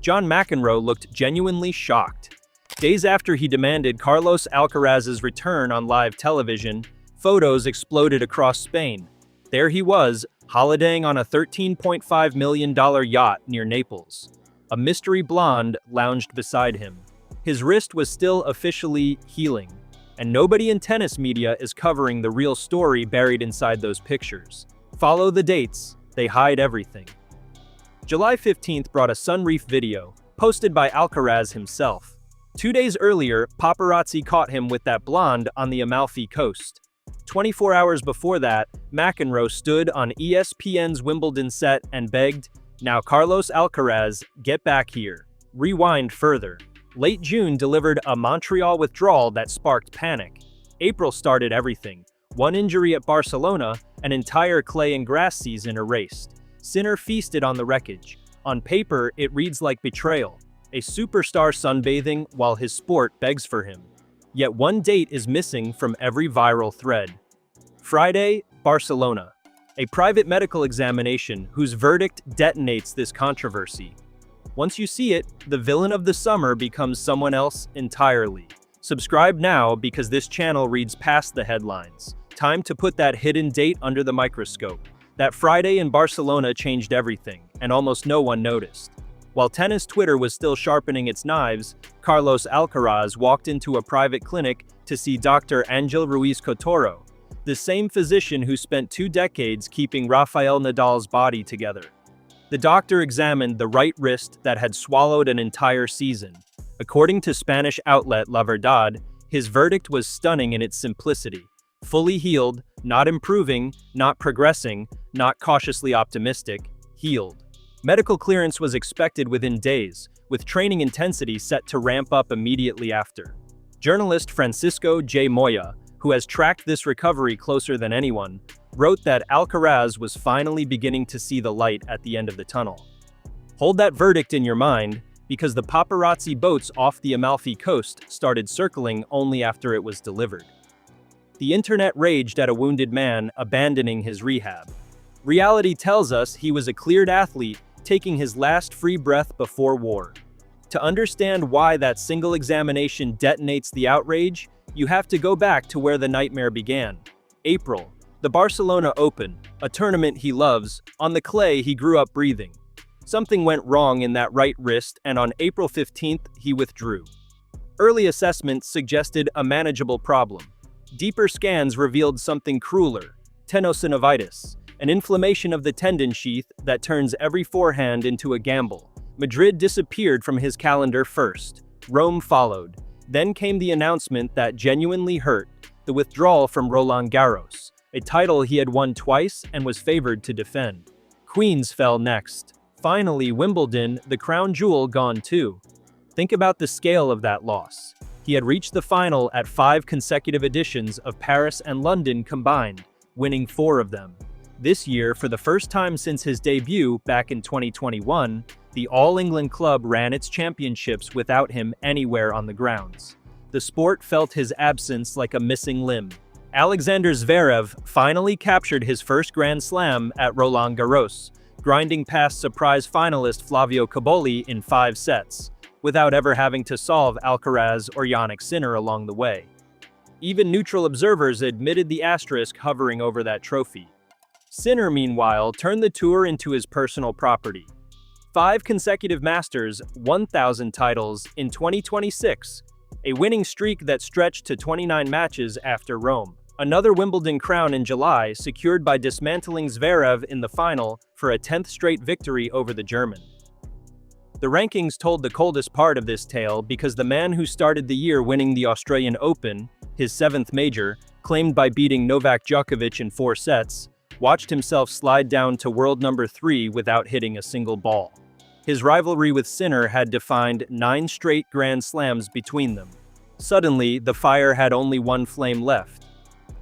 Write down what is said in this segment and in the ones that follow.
John McEnroe looked genuinely shocked. Days after he demanded Carlos Alcaraz's return on live television, photos exploded across Spain. There he was, holidaying on a $13.5 million yacht near Naples. A mystery blonde lounged beside him. His wrist was still officially healing, and nobody in tennis media is covering the real story buried inside those pictures. Follow the dates, they hide everything. July 15th brought a sunreef video, posted by Alcaraz himself. 2 days earlier, paparazzi caught him with that blonde on the Amalfi Coast. 24 hours before that, McEnroe stood on ESPN's Wimbledon set and begged, "Now Carlos Alcaraz, get back here." Rewind further. Late June delivered a Montreal withdrawal that sparked panic. April started everything. One injury at Barcelona, an entire clay and grass season erased. Sinner feasted on the wreckage. On paper, it reads like betrayal. A superstar sunbathing while his sport begs for him. Yet one date is missing from every viral thread. Friday, Barcelona. A private medical examination whose verdict detonates this controversy. Once you see it, the villain of the summer becomes someone else entirely. Subscribe now because this channel reads past the headlines. Time to put that hidden date under the microscope. That Friday in Barcelona changed everything, and almost no one noticed. While tennis Twitter was still sharpening its knives, Carlos Alcaraz walked into a private clinic to see Dr. Angel Ruiz Cotoro, the same physician who spent 2 decades keeping Rafael Nadal's body together. The doctor examined the right wrist that had swallowed an entire season. According to Spanish outlet La Verdad, his verdict was stunning in its simplicity. Fully healed, not improving, not progressing, not cautiously optimistic, healed. Medical clearance was expected within days, with training intensity set to ramp up immediately after. Journalist Francisco J. Moya, who has tracked this recovery closer than anyone, wrote that Alcaraz was finally beginning to see the light at the end of the tunnel. Hold that verdict in your mind, because the paparazzi boats off the Amalfi Coast started circling only after it was delivered. The internet raged at a wounded man abandoning his rehab. Reality tells us he was a cleared athlete taking his last free breath before war. To understand why that single examination detonates the outrage, you have to go back to where the nightmare began. April, the Barcelona Open, a tournament he loves, on the clay he grew up breathing. Something went wrong in that right wrist, and on April 15th, he withdrew. Early assessments suggested a manageable problem. Deeper scans revealed something crueler, tenosynovitis, an inflammation of the tendon sheath that turns every forehand into a gamble. Madrid disappeared from his calendar first. Rome followed. Then came the announcement that genuinely hurt, the withdrawal from Roland Garros, a title he had won twice and was favored to defend. Queens fell next. Finally, Wimbledon, the crown jewel, gone too. Think about the scale of that loss. He had reached the final at 5 consecutive editions of Paris and London combined, winning 4 of them. This year, for the first time since his debut back in 2021, the All England club ran its championships without him anywhere on the grounds. The sport felt his absence like a missing limb. Alexander Zverev finally captured his first Grand Slam at Roland Garros, grinding past surprise finalist Flavio Cobolli in 5 sets, without ever having to solve Alcaraz or Jannik Sinner along the way. Even neutral observers admitted the asterisk hovering over that trophy. Sinner, meanwhile, turned the tour into his personal property. 5 consecutive Masters, 1,000 titles in 2026, a winning streak that stretched to 29 matches after Rome. Another Wimbledon crown in July, secured by dismantling Zverev in the final for a 10th straight victory over the German. The rankings told the coldest part of this tale because the man who started the year winning the Australian Open, his 7th major, claimed by beating Novak Djokovic in 4 sets, watched himself slide down to world number 3 without hitting a single ball. His rivalry with Sinner had defined 9 straight Grand Slams between them. Suddenly, the fire had only one flame left.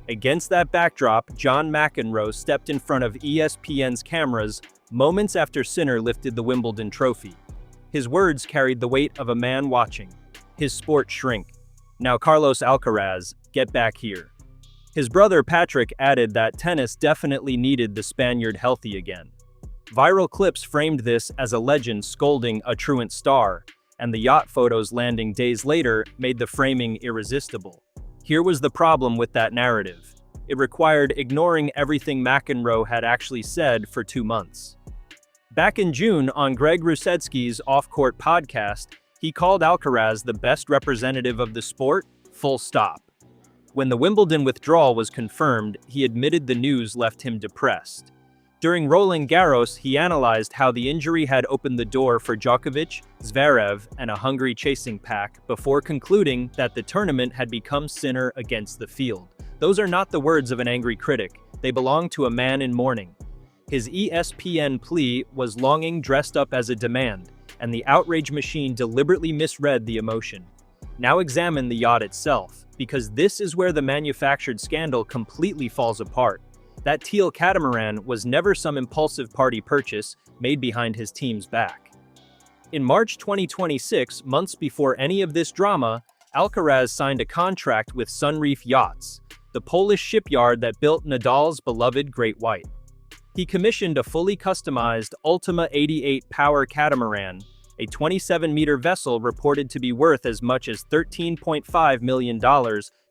Against that backdrop, John McEnroe stepped in front of ESPN's cameras moments after Sinner lifted the Wimbledon trophy. His words carried the weight of a man watching. His sport shrink. Now Carlos Alcaraz, get back here. His brother Patrick added that tennis definitely needed the Spaniard healthy again. Viral clips framed this as a legend scolding a truant star, and the yacht photos landing days later made the framing irresistible. Here was the problem with that narrative. It required ignoring everything McEnroe had actually said for 2 months. Back in June, on Greg Rusetsky's Off-Court podcast, he called Alcaraz the best representative of the sport, full stop. When the Wimbledon withdrawal was confirmed, he admitted the news left him depressed. During Roland Garros, he analyzed how the injury had opened the door for Djokovic, Zverev, and a hungry chasing pack before concluding that the tournament had become sinner against the field. Those are not the words of an angry critic. They belong to a man in mourning. His ESPN plea was longing dressed up as a demand, and the outrage machine deliberately misread the emotion. Now examine the yacht itself, because this is where the manufactured scandal completely falls apart. That teal catamaran was never some impulsive party purchase made behind his team's back. In March 2026, months before any of this drama, Alcaraz signed a contract with Sunreef Yachts, the Polish shipyard that built Nadal's beloved Great White. He commissioned a fully customized Ultima 88 power catamaran, a 27-meter vessel reported to be worth as much as $13.5 million,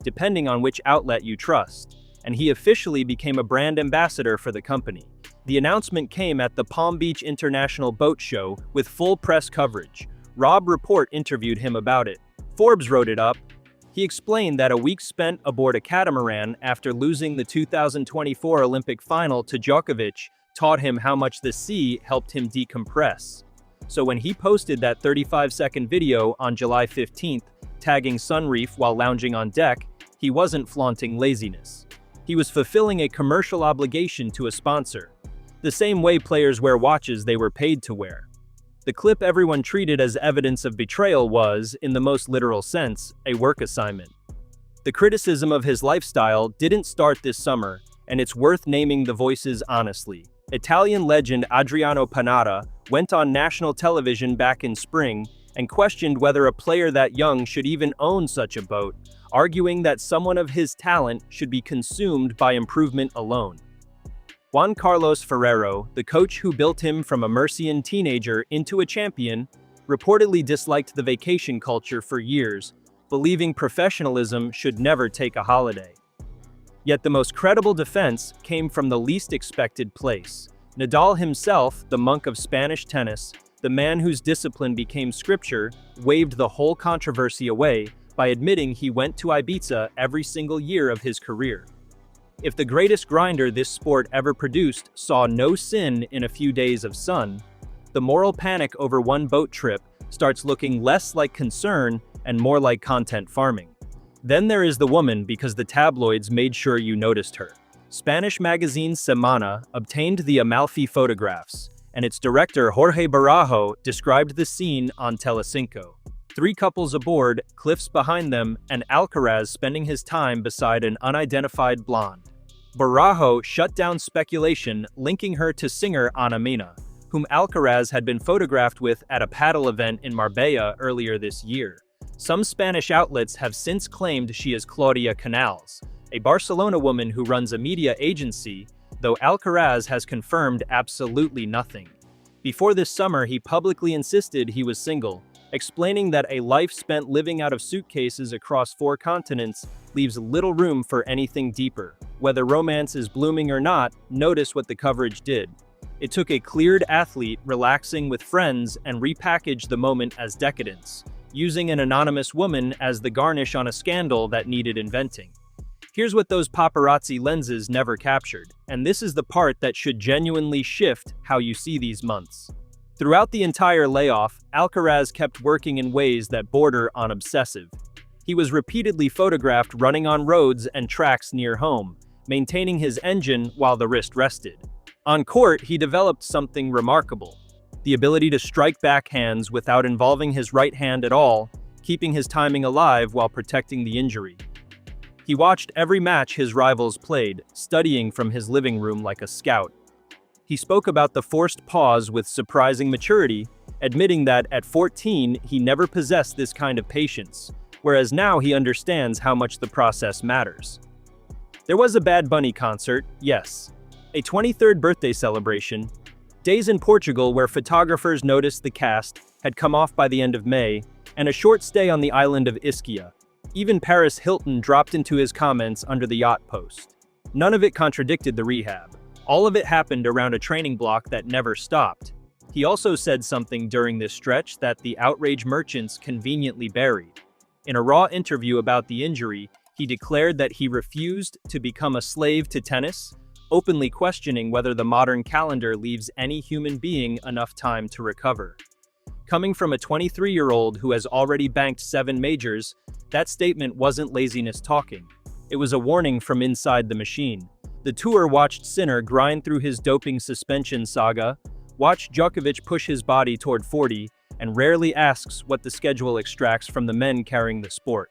depending on which outlet you trust, and he officially became a brand ambassador for the company. The announcement came at the Palm Beach International Boat Show with full press coverage. Rob Report interviewed him about it. Forbes wrote it up. He explained that a week spent aboard a catamaran after losing the 2024 Olympic final to Djokovic taught him how much the sea helped him decompress. So when he posted that 35-second video on July 15th, tagging Sunreef while lounging on deck, he wasn't flaunting laziness. He was fulfilling a commercial obligation to a sponsor, the same way players wear watches they were paid to wear. The clip everyone treated as evidence of betrayal was, in the most literal sense, a work assignment. The criticism of his lifestyle didn't start this summer, and it's worth naming the voices honestly. Italian legend Adriano Panatta went on national television back in spring and questioned whether a player that young should even own such a boat, arguing that someone of his talent should be consumed by improvement alone. Juan Carlos Ferrero, the coach who built him from a Murcian teenager into a champion, reportedly disliked the vacation culture for years, believing professionalism should never take a holiday. Yet the most credible defense came from the least expected place. Nadal himself, the monk of Spanish tennis, the man whose discipline became scripture, waved the whole controversy away by admitting he went to Ibiza every single year of his career. If the greatest grinder this sport ever produced saw no sin in a few days of sun, the moral panic over one boat trip starts looking less like concern and more like content farming. Then there is the woman, because the tabloids made sure you noticed her. Spanish magazine Semana obtained the Amalfi photographs, and its director Jorge Barajo described the scene on Telecinco. 3 couples aboard, cliffs behind them, and Alcaraz spending his time beside an unidentified blonde. Barajo shut down speculation linking her to singer Ana Mena, whom Alcaraz had been photographed with at a paddle event in Marbella earlier this year. Some Spanish outlets have since claimed she is Claudia Canals, a Barcelona woman who runs a media agency, though Alcaraz has confirmed absolutely nothing. Before this summer, he publicly insisted he was single, explaining that a life spent living out of suitcases across 4 continents leaves little room for anything deeper. Whether romance is blooming or not, notice what the coverage did. It took a cleared athlete relaxing with friends and repackaged the moment as decadence, using an anonymous woman as the garnish on a scandal that needed inventing. Here's what those paparazzi lenses never captured, and this is the part that should genuinely shift how you see these months. Throughout the entire layoff, Alcaraz kept working in ways that border on obsessive. He was repeatedly photographed running on roads and tracks near home, maintaining his engine while the wrist rested. On court, he developed something remarkable: the ability to strike backhands without involving his right hand at all, keeping his timing alive while protecting the injury. He watched every match his rivals played, studying from his living room like a scout. He spoke about the forced pause with surprising maturity, admitting that at 14 he never possessed this kind of patience, whereas now he understands how much the process matters. There was a Bad Bunny concert, yes. A 23rd birthday celebration. Days in Portugal, where photographers noticed the cast had come off by the end of May, and a short stay on the island of Ischia. Even Paris Hilton dropped into his comments under the Yacht post. None of it contradicted the rehab. All of it happened around a training block that never stopped. He also said something during this stretch that the outrage merchants conveniently buried. In a raw interview about the injury, he declared that he refused to become a slave to tennis, openly questioning whether the modern calendar leaves any human being enough time to recover. Coming from a 23-year-old who has already banked 7 majors, that statement wasn't laziness talking. It was a warning from inside the machine. The tour watched Sinner grind through his doping suspension saga, watched Djokovic push his body toward 40, and rarely asks what the schedule extracts from the men carrying the sport.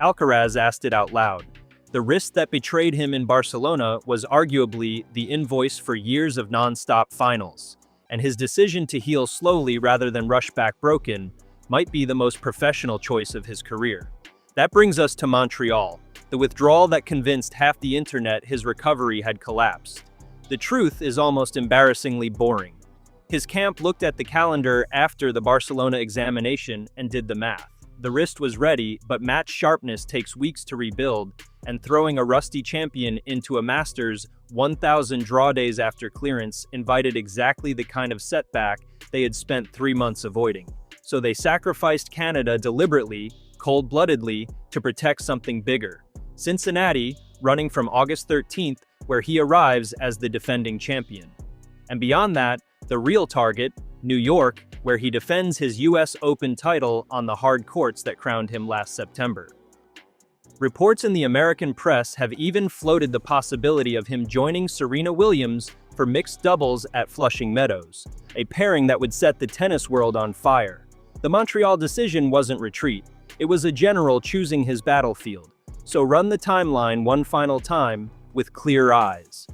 Alcaraz asked it out loud. The wrist that betrayed him in Barcelona was arguably the invoice for years of non-stop finals, and his decision to heal slowly rather than rush back broken might be the most professional choice of his career. That brings us to Montreal, the withdrawal that convinced half the internet his recovery had collapsed. The truth is almost embarrassingly boring. His camp looked at the calendar after the Barcelona examination and did the math. The wrist was ready, but match sharpness takes weeks to rebuild, and throwing a rusty champion into a Masters 1,000 draw days after clearance invited exactly the kind of setback they had spent 3 months avoiding. So they sacrificed Canada deliberately, cold-bloodedly, to protect something bigger. Cincinnati, running from August 13th, where he arrives as the defending champion. And beyond that, the real target, New York, where he defends his US Open title on the hard courts that crowned him last September. Reports in the American press have even floated the possibility of him joining Serena Williams for mixed doubles at Flushing Meadows, a pairing that would set the tennis world on fire. The Montreal decision wasn't retreat, it was a general choosing his battlefield. So run the timeline one final time with clear eyes.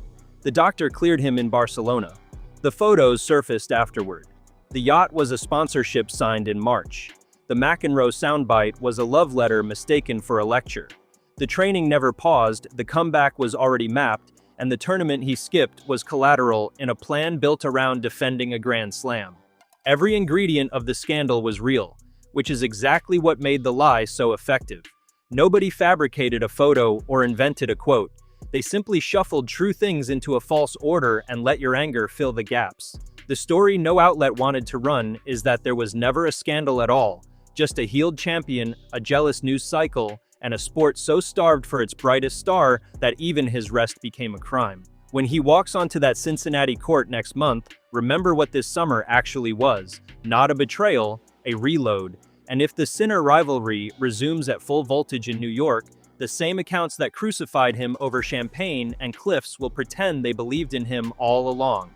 The doctor cleared him in Barcelona. The photos surfaced afterward. The Yacht was a sponsorship signed in March. The McEnroe soundbite was a love letter mistaken for a lecture. The training never paused, the comeback was already mapped, and the tournament he skipped was collateral in a plan built around defending a Grand Slam. Every ingredient of the scandal was real, which is exactly what made the lie so effective. Nobody fabricated a photo or invented a quote. They simply shuffled true things into a false order and let your anger fill the gaps. The story no outlet wanted to run is that there was never a scandal at all, just a healed champion, a jealous news cycle, and a sport so starved for its brightest star that even his rest became a crime. When he walks onto that Cincinnati court next month, remember what this summer actually was, not a betrayal, a reload. And if the Sinner rivalry resumes at full voltage in New York, the same accounts that crucified him over champagne and cliffs will pretend they believed in him all along.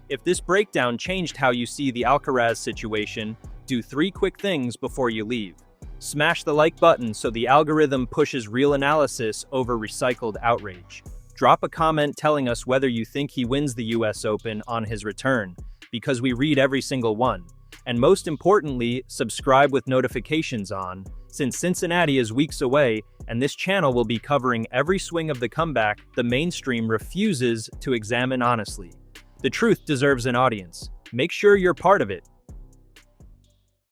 If this breakdown changed how you see the Alcaraz situation, do 3 quick things before you leave. Smash the like button so the algorithm pushes real analysis over recycled outrage. Drop a comment telling us whether you think he wins the US Open on his return, because we read every single one. And most importantly, subscribe with notifications on, since Cincinnati is weeks away and this channel will be covering every swing of the comeback the mainstream refuses to examine honestly. The truth deserves an audience. Make sure you're part of it.